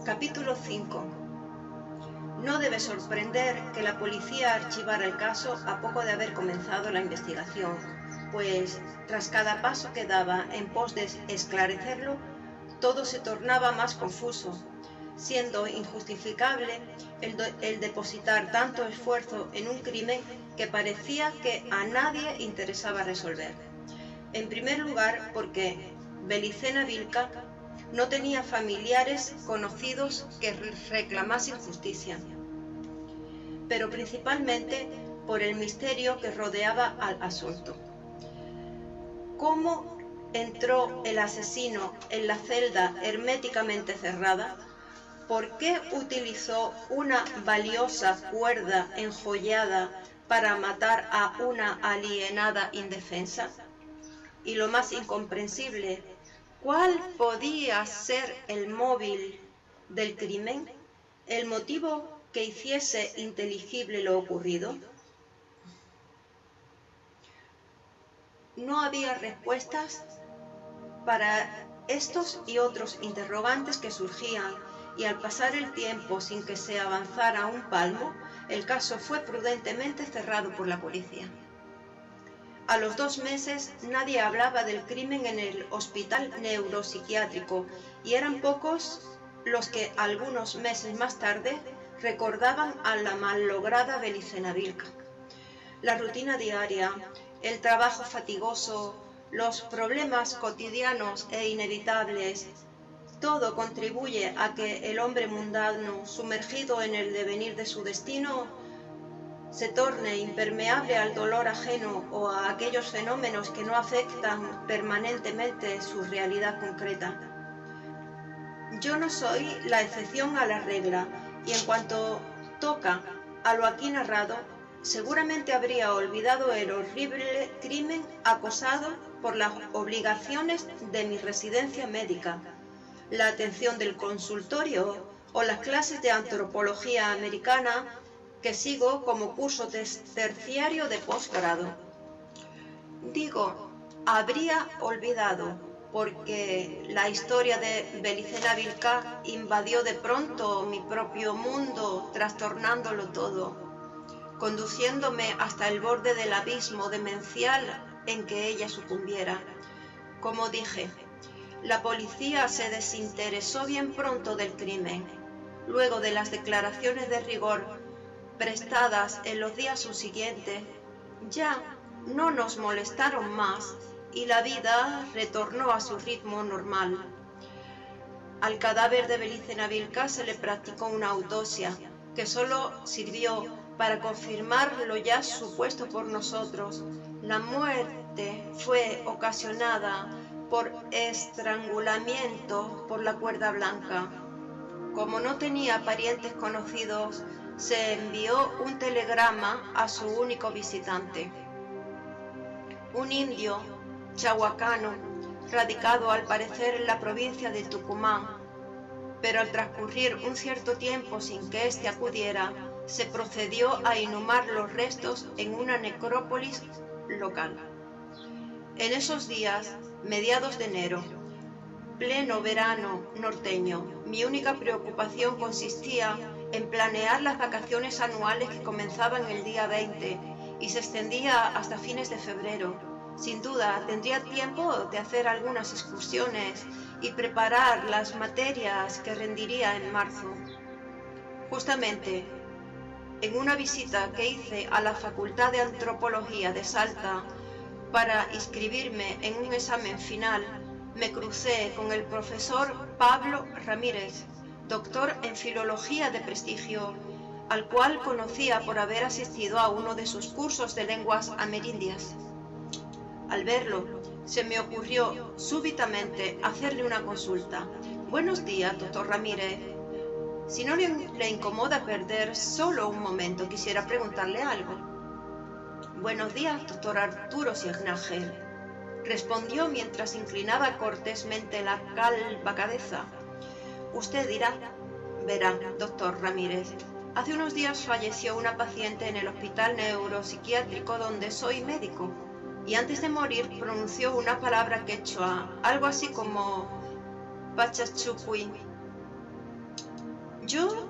Capítulo 5. No debe sorprender que la policía archivara el caso a poco de haber comenzado la investigación, pues tras cada paso que daba en pos de esclarecerlo, todo se tornaba más confuso, siendo injustificable el depositar tanto esfuerzo en un crimen que parecía que a nadie interesaba resolver. En primer lugar, porque Belicena Vilca no tenía familiares conocidos que reclamasen justicia, pero principalmente por el misterio que rodeaba al asunto. ¿Cómo entró el asesino en la celda herméticamente cerrada? ¿Por qué utilizó una valiosa cuerda enjollada para matar a una alienada indefensa? Y lo más incomprensible, ¿cuál podía ser el móvil del crimen? ¿El motivo que hiciese inteligible lo ocurrido? No había respuestas para estos y otros interrogantes que surgían, y al pasar el tiempo sin que se avanzara un palmo, el caso fue prudentemente cerrado por la policía. A los 2 meses nadie hablaba del crimen en el hospital neuropsiquiátrico, y eran pocos los que algunos meses más tarde recordaban a la malograda Belicena Vilca. La rutina diaria, el trabajo fatigoso, los problemas cotidianos e inevitables, todo contribuye a que el hombre mundano, sumergido en el devenir de su destino, se torne impermeable al dolor ajeno o a aquellos fenómenos que no afectan permanentemente su realidad concreta. Yo no soy la excepción a la regla, y en cuanto toca a lo aquí narrado, seguramente habría olvidado el horrible crimen acosado por las obligaciones de mi residencia médica, la atención del consultorio o las clases de antropología americana que sigo como curso terciario de posgrado. Digo, habría olvidado, porque la historia de Belicena Vilca invadió de pronto mi propio mundo, trastornándolo todo, conduciéndome hasta el borde del abismo demencial en que ella sucumbiera. Como dije, la policía se desinteresó bien pronto del crimen. Luego de las declaraciones de rigor prestadas en los días subsiguientes, ya no nos molestaron más y la vida retornó a su ritmo normal. Al cadáver de Belicena Vilca se le practicó una autopsia que solo sirvió para confirmar lo ya supuesto por nosotros. La muerte fue ocasionada por estrangulamiento por la cuerda blanca. Como no tenía parientes conocidos, se envió un telegrama a su único visitante, un indio chahuacano, radicado al parecer en la provincia de Tucumán, pero al transcurrir un cierto tiempo sin que éste acudiera, se procedió a inhumar los restos en una necrópolis local. En esos días, mediados de enero, pleno verano norteño, mi única preocupación consistía en planear las vacaciones anuales que comenzaban el día 20 y se extendía hasta fines de febrero. Sin duda, tendría tiempo de hacer algunas excursiones y preparar las materias que rendiría en marzo. Justamente, en una visita que hice a la Facultad de Antropología de Salta para inscribirme en un examen final, me crucé con el profesor Pablo Ramírez, doctor en filología de prestigio, al cual conocía por haber asistido a uno de sus cursos de lenguas amerindias. Al verlo, se me ocurrió súbitamente hacerle una consulta. Buenos días, doctor Ramírez. Si no le incomoda perder solo un momento, quisiera preguntarle algo. Buenos días, doctor Arturo Signagel, respondió mientras inclinaba cortésmente la calva cabeza. Usted dirá, verá, doctor Ramírez, hace unos días falleció una paciente en el hospital neuropsiquiátrico donde soy médico, y antes de morir pronunció una palabra quechua, algo así como Pachachucuy. Yo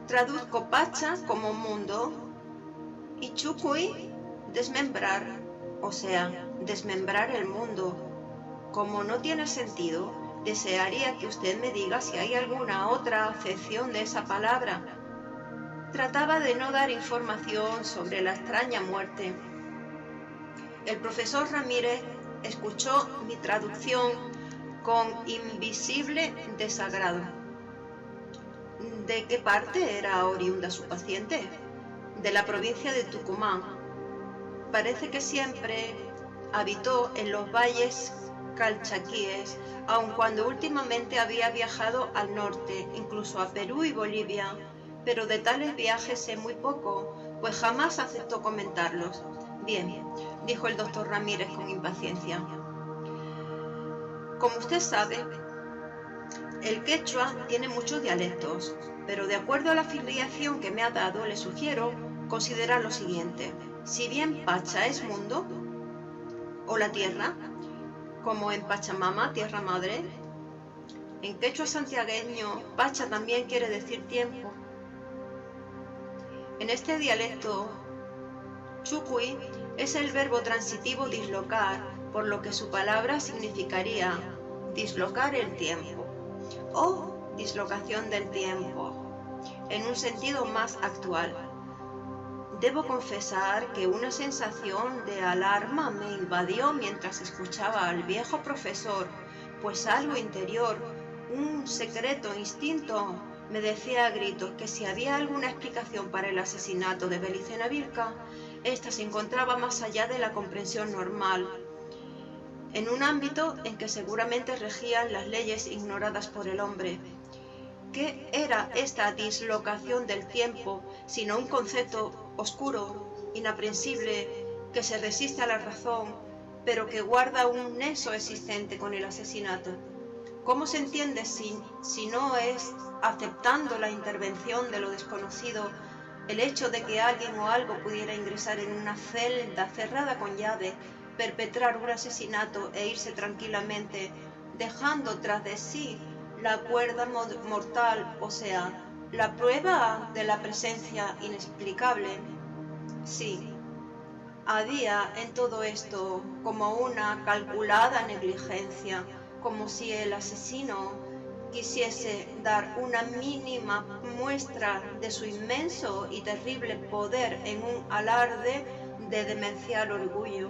traduzco Pacha como mundo y Chucuy desmembrar, o sea, desmembrar el mundo. Como no tiene sentido, desearía que usted me diga si hay alguna otra acepción de esa palabra. Trataba de no dar información sobre la extraña muerte. El profesor Ramírez escuchó mi traducción con invisible desagrado. ¿De qué parte era oriunda su paciente? De la provincia de Tucumán. Parece que siempre habitó en los valles calchaquíes, aun cuando últimamente había viajado al norte, incluso a Perú y Bolivia, pero de tales viajes sé muy poco, pues jamás aceptó comentarlos. Bien, dijo el doctor Ramírez con impaciencia. Como usted sabe, el quechua tiene muchos dialectos, pero de acuerdo a la afiliación que me ha dado, le sugiero considerar lo siguiente. Si bien Pacha es mundo, o la tierra, como en Pachamama, tierra madre, en quechua santiagueño, Pacha también quiere decir tiempo. En este dialecto, Chucuy es el verbo transitivo dislocar, por lo que su palabra significaría dislocar el tiempo o dislocación del tiempo, en un sentido más actual. Debo confesar que una sensación de alarma me invadió mientras escuchaba al viejo profesor, pues algo interior, un secreto instinto, me decía a gritos que si había alguna explicación para el asesinato de Belicena Vilca, ésta se encontraba más allá de la comprensión normal, en un ámbito en que seguramente regían las leyes ignoradas por el hombre. ¿Qué era esta dislocación del tiempo, sino un concepto oscuro, inaprensible, que se resiste a la razón, pero que guarda un nexo existente con el asesinato? ¿Cómo se entiende si no es aceptando la intervención de lo desconocido, el hecho de que alguien o algo pudiera ingresar en una celda cerrada con llave, perpetrar un asesinato e irse tranquilamente, dejando tras de sí la cuerda mortal, o sea, la prueba de la presencia inexplicable? Sí, había en todo esto como una calculada negligencia, como si el asesino quisiese dar una mínima muestra de su inmenso y terrible poder en un alarde de demencial orgullo.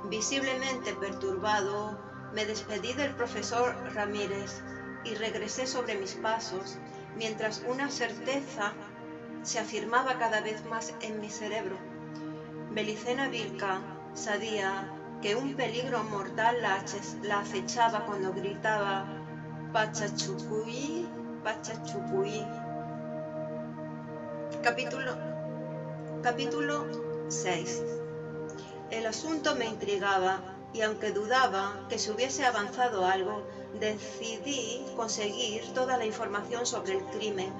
Visiblemente perturbado, me despedí del profesor Ramírez y regresé sobre mis pasos, mientras una certeza se afirmaba cada vez más en mi cerebro. Belicena Vilca sabía que un peligro mortal la acechaba cuando gritaba Pachachucuy, Pachachucuy. Capítulo 6. El asunto me intrigaba y aunque dudaba que se hubiese avanzado algo, decidí conseguir toda la información sobre el crimen.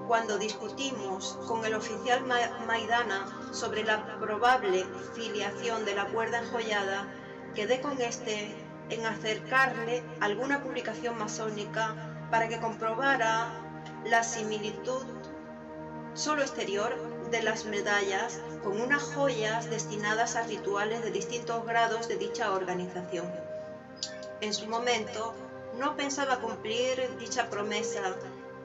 Cuando discutimos con el oficial Maidana sobre la probable filiación de la cuerda enjollada, quedé con este en acercarle alguna publicación masónica para que comprobara la similitud solo exterior de las medallas con unas joyas destinadas a rituales de distintos grados de dicha organización. En su momento no pensaba cumplir dicha promesa,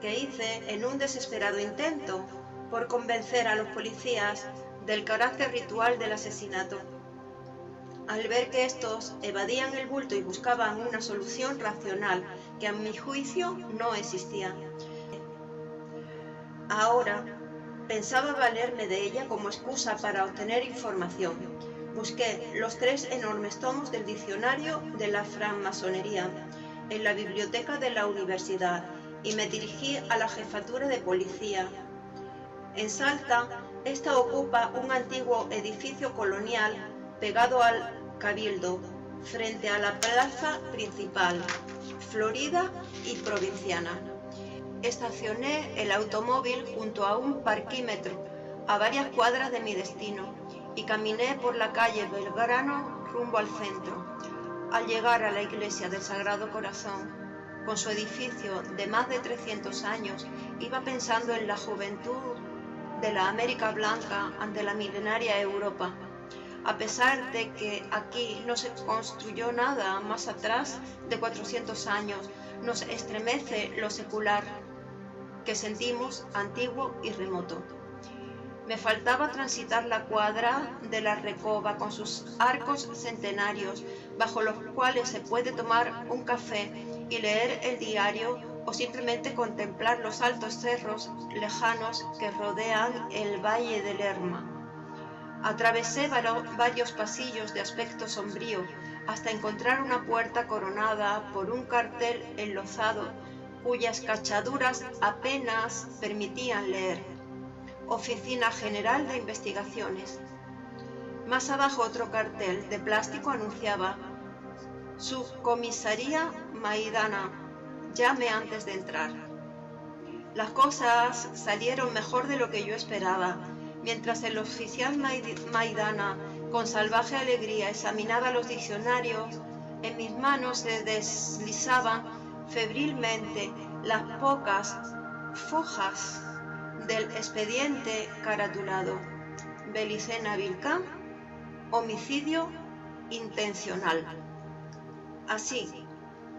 que hice en un desesperado intento por convencer a los policías del carácter ritual del asesinato. Al ver que estos evadían el bulto y buscaban una solución racional que a mi juicio no existía. Ahora pensaba valerme de ella como excusa para obtener información. Busqué los 3 enormes tomos del diccionario de la francmasonería en la biblioteca de la universidad y me dirigí a la jefatura de policía. En Salta, esta ocupa un antiguo edificio colonial pegado al Cabildo, frente a la plaza principal, florida y provinciana. Estacioné el automóvil junto a un parquímetro, a varias cuadras de mi destino, y caminé por la calle Belgrano rumbo al centro. Al llegar a la iglesia del Sagrado Corazón, con su edificio de más de 300 años, iba pensando en la juventud de la América Blanca ante la milenaria Europa. A pesar de que aquí no se construyó nada más atrás de 400 años, nos estremece lo secular que sentimos antiguo y remoto. Me faltaba transitar la cuadra de la Recoba con sus arcos centenarios, bajo los cuales se puede tomar un café y leer el diario o simplemente contemplar los altos cerros lejanos que rodean el Valle del Lerma. Atravesé varios pasillos de aspecto sombrío hasta encontrar una puerta coronada por un cartel enlozado cuyas cachaduras apenas permitían leer: Oficina General de Investigaciones. Más abajo otro cartel de plástico anunciaba: Subcomisaría Maidana, llame antes de entrar. Las cosas salieron mejor de lo que yo esperaba. Mientras el oficial Maidana con salvaje alegría examinaba los diccionarios, en mis manos se deslizaban febrilmente las pocas fojas del expediente caratulado: Belicena Vilcán, homicidio intencional. Así,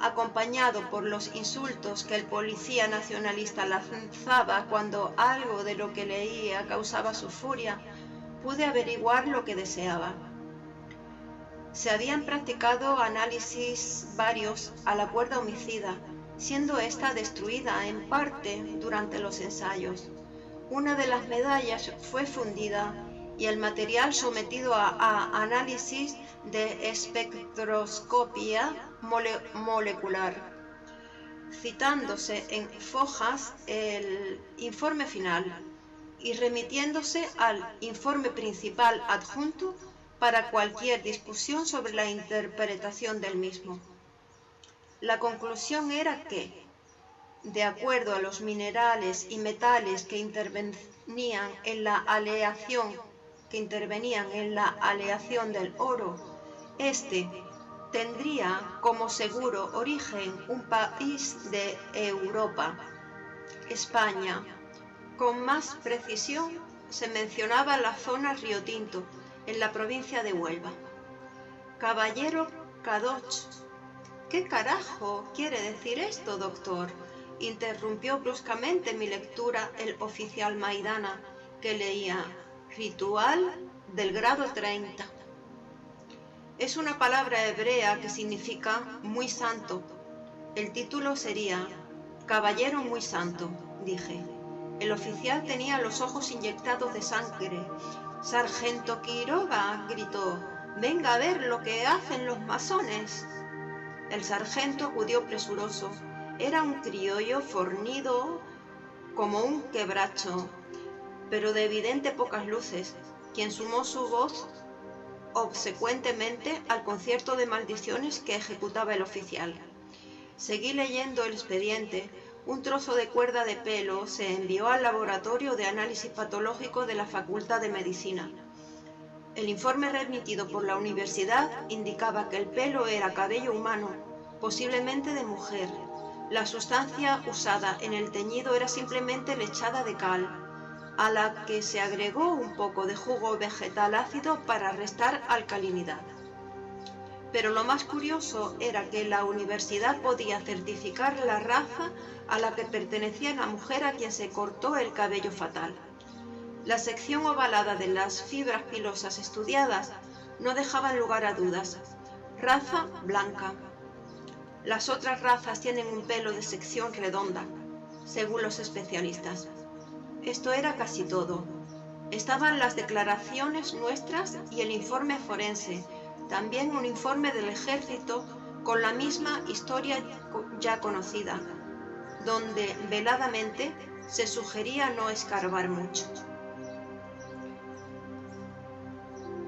acompañado por los insultos que el policía nacionalista lanzaba cuando algo de lo que leía causaba su furia, pude averiguar lo que deseaba. Se habían practicado análisis varios a la cuerda homicida, siendo esta destruida en parte durante los ensayos. Una de las medallas fue fundida y el material sometido a análisis de espectroscopia molecular, citándose en fojas el informe final y remitiéndose al informe principal adjunto para cualquier discusión sobre la interpretación del mismo. La conclusión era que, de acuerdo a los minerales y metales que intervenían en la aleación del oro, este tendría como seguro origen un país de Europa, España. Con más precisión se mencionaba la zona Río Tinto, en la provincia de Huelva. Caballero Cadoch. ¿Qué carajo quiere decir esto, doctor?, interrumpió bruscamente mi lectura el oficial Maidana, que leía: Ritual del grado 30. Es una palabra hebrea que significa muy santo. El título sería Caballero muy santo, dije. El oficial tenía los ojos inyectados de sangre. Sargento Quiroga, gritó, venga a ver lo que hacen los masones. El sargento acudió presuroso. Era un criollo fornido como un quebracho, pero de evidente pocas luces, quien sumó su voz obsecuentemente al concierto de maldiciones que ejecutaba el oficial. Seguí leyendo el expediente. Un trozo de cuerda de pelo se envió al laboratorio de análisis patológico de la Facultad de Medicina. El informe remitido por la universidad indicaba que el pelo era cabello humano, posiblemente de mujer. La sustancia usada en el teñido era simplemente lechada de cal, a la que se agregó un poco de jugo vegetal ácido para restar alcalinidad. Pero lo más curioso era que la universidad podía certificar la raza a la que pertenecía la mujer a quien se cortó el cabello fatal. La sección ovalada de las fibras pilosas estudiadas no dejaban lugar a dudas. Raza blanca. Las otras razas tienen un pelo de sección redonda, según los especialistas. Esto era casi todo. Estaban las declaraciones nuestras y el informe forense, también un informe del ejército con la misma historia ya conocida, donde veladamente se sugería no escarbar mucho.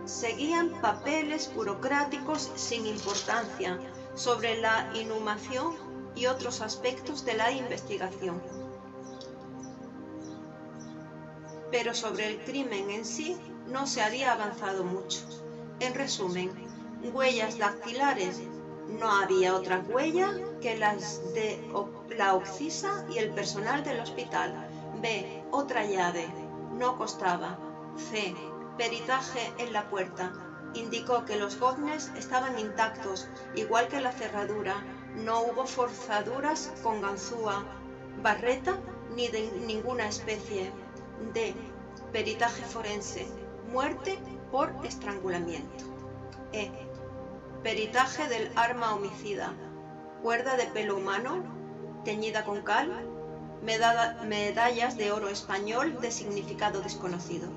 Seguían papeles burocráticos sin importancia sobre la inhumación y otros aspectos de la investigación. Pero sobre el crimen en sí no se había avanzado mucho. En resumen, huellas dactilares. No había otra huella que las de la occisa y el personal del hospital. B. Otra llave. No costaba. C. Peritaje en la puerta. Indicó que los goznes estaban intactos, igual que la cerradura. No hubo forzaduras con ganzúa, barreta ni de ninguna especie. D. Peritaje forense. Muerte por estrangulamiento. E. Peritaje del arma homicida. Cuerda de pelo humano, teñida con cal, medallas de oro español de significado desconocido.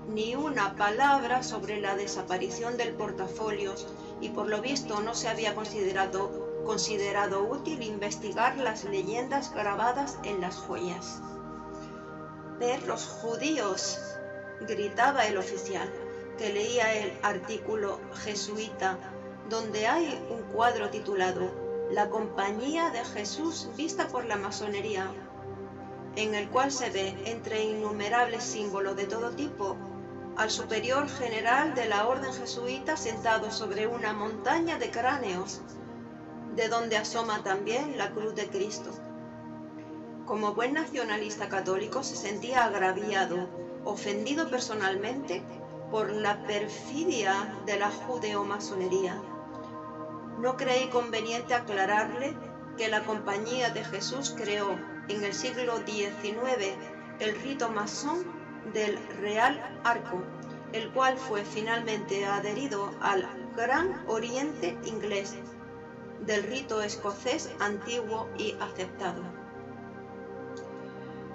Ni una palabra sobre la desaparición del portafolios y por lo visto no se había considerado útil investigar las leyendas grabadas en las joyas. «¡Perros judíos!», gritaba el oficial, que leía el artículo jesuita, donde hay un cuadro titulado «La Compañía de Jesús vista por la masonería», en el cual se ve, entre innumerables símbolos de todo tipo, al superior general de la orden jesuita sentado sobre una montaña de cráneos, de donde asoma también la cruz de Cristo. Como buen nacionalista católico se sentía agraviado, ofendido personalmente por la perfidia de la judeo-masonería. No creí conveniente aclararle que la Compañía de Jesús creó en el siglo XIX el rito masón del Real Arco, el cual fue finalmente adherido al Gran Oriente inglés, del rito escocés antiguo y aceptado.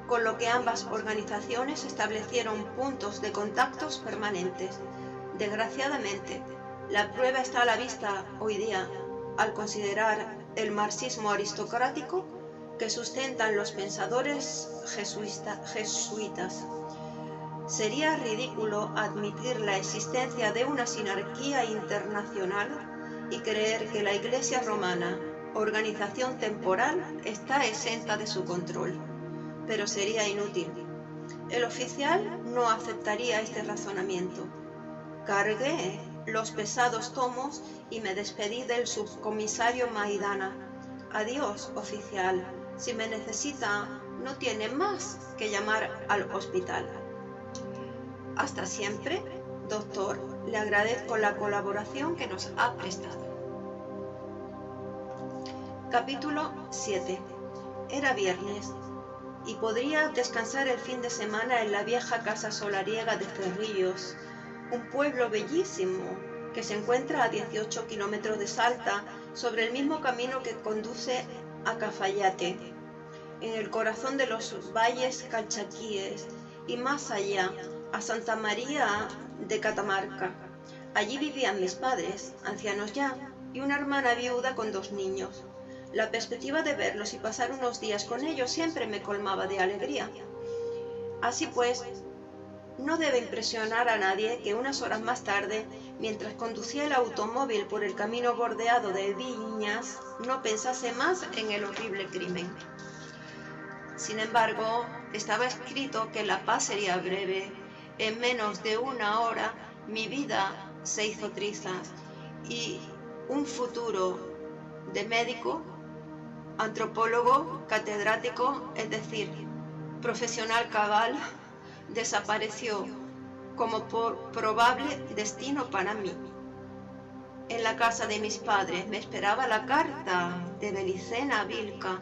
Con lo que ambas organizaciones establecieron puntos de contactos permanentes. Desgraciadamente, la prueba está a la vista hoy día al considerar el marxismo aristocrático que sustentan los pensadores jesuitas. Sería ridículo admitir la existencia de una sinarquía internacional y creer que la Iglesia romana, organización temporal, está exenta de su control. Pero sería inútil. El oficial no aceptaría este razonamiento. Cargué los pesados tomos y me despedí del subcomisario Maidana. «Adiós, oficial. Si me necesita, no tiene más que llamar al hospital». «Hasta siempre, doctor. Le agradezco la colaboración que nos ha prestado». Capítulo 7. Era viernes y podría descansar el fin de semana en la vieja casa solariega de Cerrillos, un pueblo bellísimo que se encuentra a 18 kilómetros de Salta, sobre el mismo camino que conduce a Cafayate, en el corazón de los valles calchaquíes, y más allá, a Santa María de Catamarca. Allí vivían mis padres, ancianos ya, y una hermana viuda con 2 niños. La perspectiva de verlos y pasar unos días con ellos siempre me colmaba de alegría. Así pues, no debe impresionar a nadie que unas horas más tarde, mientras conducía el automóvil por el camino bordeado de viñas, no pensase más en el horrible crimen. Sin embargo, estaba escrito que la paz sería breve. En menos de 1 hora, mi vida se hizo trizas y un futuro de médico, antropólogo, catedrático, es decir, profesional cabal, desapareció como probable destino para mí. En la casa de mis padres me esperaba la carta de Belicena Vilca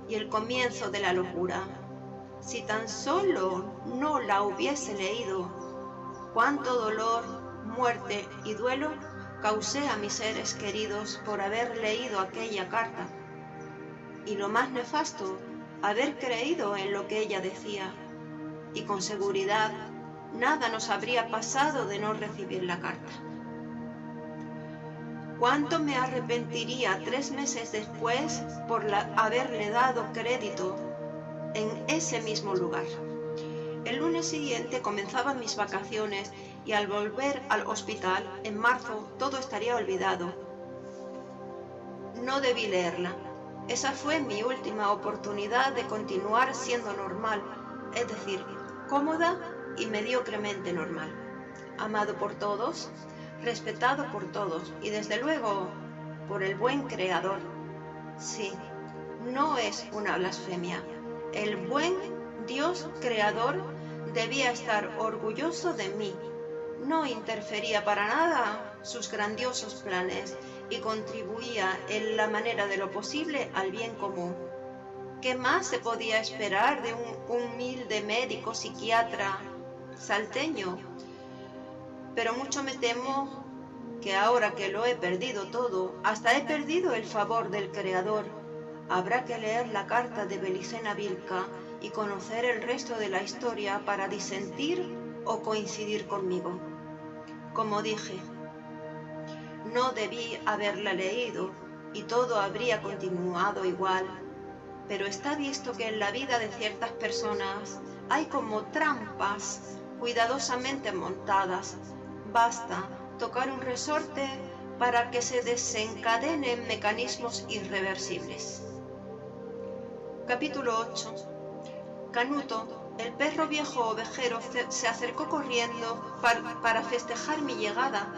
y el comienzo de la locura. Si tan solo no la hubiese leído, cuánto dolor, muerte y duelo causé a mis seres queridos por haber leído aquella carta. Y lo más nefasto, haber creído en lo que ella decía. Y con seguridad, nada nos habría pasado de no recibir la carta. ¿Cuánto me arrepentiría 3 meses después por haberle dado crédito en ese mismo lugar? El lunes siguiente comenzaban mis vacaciones y al volver al hospital, en marzo, todo estaría olvidado. No debí leerla. Esa fue mi última oportunidad de continuar siendo normal, es decir, cómoda y mediocremente normal. Amado por todos, respetado por todos y desde luego por el buen Creador. Sí, no es una blasfemia. El buen Dios Creador debía estar orgulloso de mí. No interfería para nada sus grandiosos planes y contribuía en la manera de lo posible al bien común. ¿Qué más se podía esperar de un humilde médico psiquiatra salteño? Pero mucho me temo que ahora que lo he perdido todo, hasta he perdido el favor del Creador, habrá que leer la carta de Belicena Vilca y conocer el resto de la historia para disentir o coincidir conmigo. Como dije, no debí haberla leído y todo habría continuado igual, pero está visto que en la vida de ciertas personas hay como trampas cuidadosamente montadas. Basta tocar un resorte para que se desencadenen mecanismos irreversibles. Capítulo 8. Canuto, el perro viejo ovejero, se acercó corriendo para festejar mi llegada,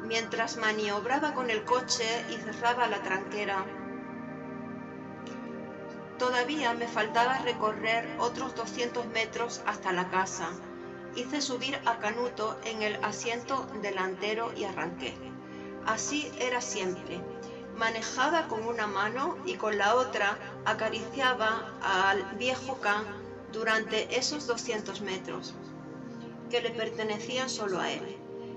mientras maniobraba con el coche y cerraba la tranquera. Todavía me faltaba recorrer otros 200 metros hasta la casa. Hice subir a Canuto en el asiento delantero y arranqué. Así era siempre. Manejaba con una mano y con la otra acariciaba al viejo can durante esos 200 metros, que le pertenecían solo a él.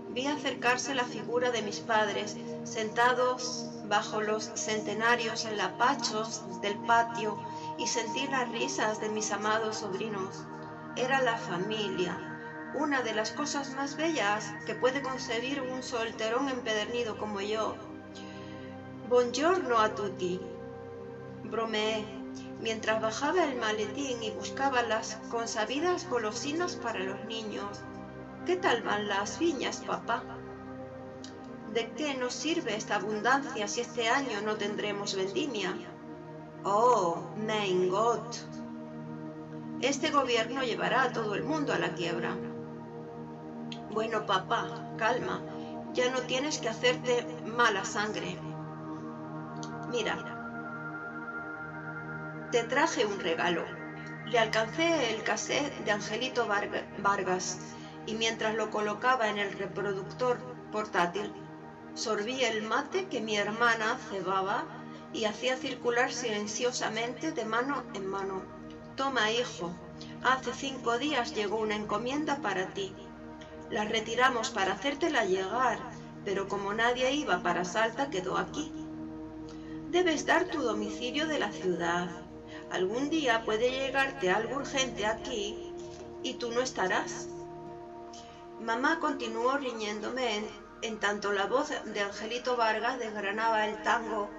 Vi acercarse la figura de mis padres, sentados bajo los centenarios enlapachos del patio, y sentí las risas de mis amados sobrinos. Era la familia, una de las cosas más bellas que puede concebir un solterón empedernido como yo. Buongiorno a tutti, bromeé, mientras bajaba el maletín y buscaba las consabidas golosinas para los niños. ¿Qué tal van las viñas, papá? ¿De qué nos sirve esta abundancia si este año no tendremos vendimia? Oh, mein Gott. Este gobierno llevará a todo el mundo a la quiebra. Bueno, papá, calma, ya no tienes que hacerte mala sangre. Mira, te traje un regalo. Le alcancé el cassette de Angelito Vargas y mientras lo colocaba en el reproductor portátil, sorbí el mate que mi hermana cebaba y hacía circular silenciosamente de mano en mano. Toma, hijo, hace 5 días llegó una encomienda para ti. La retiramos para hacértela llegar, pero como nadie iba para Salta, quedó aquí. Debes dar tu domicilio de la ciudad. Algún día puede llegarte algo urgente aquí y tú no estarás. Mamá continuó riñéndome en tanto la voz de Angelito Vargas desgranaba el tango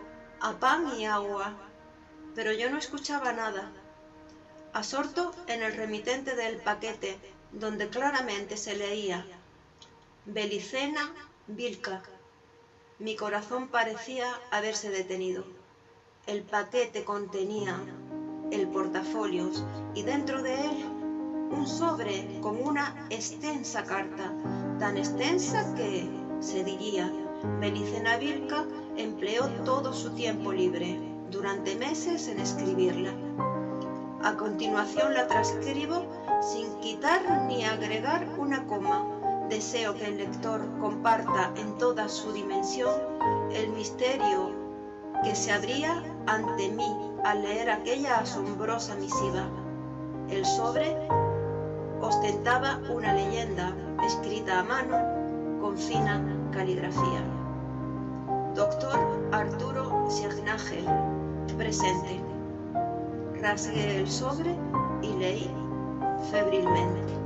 a pan y agua, pero yo no escuchaba nada. Absorto en el remitente del paquete, donde claramente se leía Belicena Vilca, mi corazón parecía haberse detenido. El paquete contenía el portafolios y dentro de él un sobre con una extensa carta, tan extensa que, se diría, Belicena Vilca empleó todo su tiempo libre, durante meses, en escribirla. A continuación la transcribo sin quitar ni agregar una coma. Deseo que el lector comparta en toda su dimensión el misterio que se abría ante mí al leer aquella asombrosa misiva. El sobre ostentaba una leyenda escrita a mano con fina caligrafía. Doctor Arturo Signagel, presente. Rasgué el sobre y leí febrilmente.